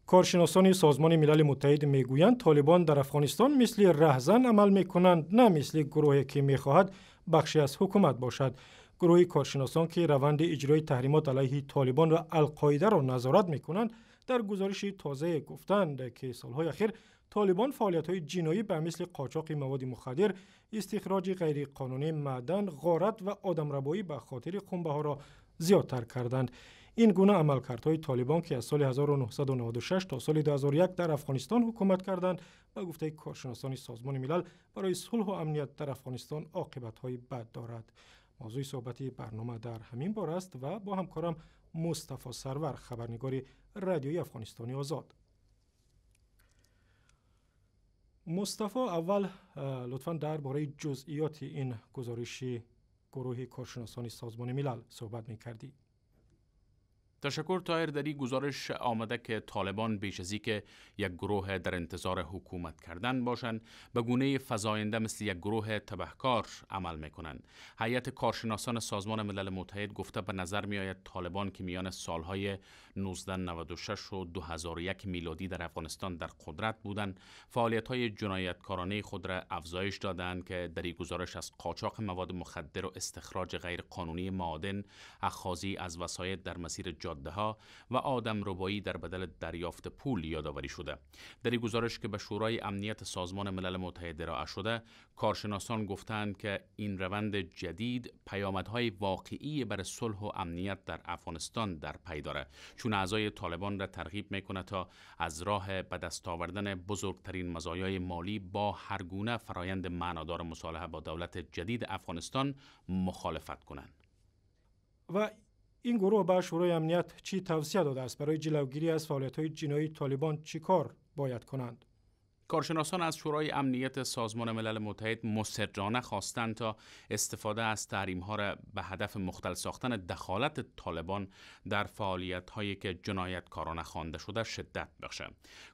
کارشناسان سازمان ملل متحد میگویند طالبان در افغانستان مثل رهزن عمل میکنند، نه مثل گروهی که میخواهد بخشی از حکومت باشد. گروه کارشناسان که روند اجرای تحریمات علیه طالبان و القاعده را نظارت میکنند در گزارش تازه گفتند که سالهای اخیر طالبان فعالیت‌های جنایی به مثل قاچاق مواد مخدر، استخراج غیرقانونی معدن، غارت و آدمربایی به خاطر خونبه‌ها را زیادتر کردند. این گونه عملکردهای طالبان که از سال 1996 تا سال 2001 در افغانستان حکومت کردند، به گفته کارشناسان سازمان ملل برای صلح و امنیت در افغانستان عاقبت‌های بد دارد. موضوع صحبت برنامه در همین باره است و با همکارم مصطفی سرور، خبرنگار رادیوی افغانستانی آزاد. مصطفی، اول لطفاً درباره جزئیات این گزارش گروه کارشناسان سازمان ملل صحبت می‌کردی. تشکر طاهر. در این گزارش آمده که طالبان بیش از اینکه یک گروه در انتظار حکومت کردن باشند، به گونه فزاینده مثل یک گروه تبهکار عمل میکنند. هیئت کارشناسان سازمان ملل متحد گفته به نظر می آید طالبان که میان سالهای 1996 و 2001 میلادی در افغانستان در قدرت بودند، فعالیت‌های جنایتکارانه خود را افزایش دادند که در این گزارش از قاچاق مواد مخدر و استخراج غیرقانونی معادن، اخاذی از وسایل در مسیر جاده‌ها و آدمربایی در بدل دریافت پول یادآوری شده. در این گزارش که به شورای امنیت سازمان ملل متحد ارائه شده، کارشناسان گفتند که این روند جدید پیامدهای واقعی برای صلح و امنیت در افغانستان در پی دارد، چون اعضای طالبان را ترغیب میکنه تا از راه به دست آوردن بزرگترین مزایای مالی با هر گونه فرایند معنادار مصالحه با دولت جدید افغانستان مخالفت کنند. و این گروه به شورای امنیت چی توصیه داده است؟ برای جلوگیری از فعالیت‌های جنایی طالبان چی کار باید کنند؟ کارشناسان از شورای امنیت سازمان ملل متحد مصرانه خواستند تا استفاده از تحریم‌ها را به هدف مختل ساختن دخالت طالبان در فعالیت‌هایی که جنایتکارانه خوانده شده شدت بخشه.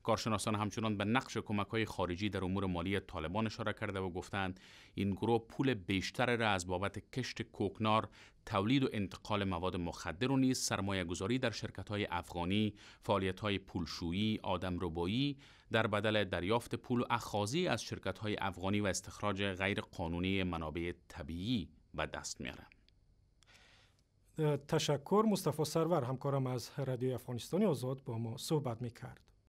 کارشناسان همچنان به نقش کمک‌های خارجی در امور مالی طالبان اشاره کرده و گفتند این گروه پول بیشتر را از بابت کشت کوکنار، تولید و انتقال مواد مخدر و نیز سرمایه گذاری در شرکت‌های افغانی، فعالیت‌های پولشویی، آدمربایی در بدل دریافت پول و اخاذی از شرکت‌های افغانی و استخراج غیر قانونی منابع طبیعی به دست میاره. تشکر. مصطفی سرور، همکارم از رادیوی افغانستانی آزاد، با ما صحبت میکرد.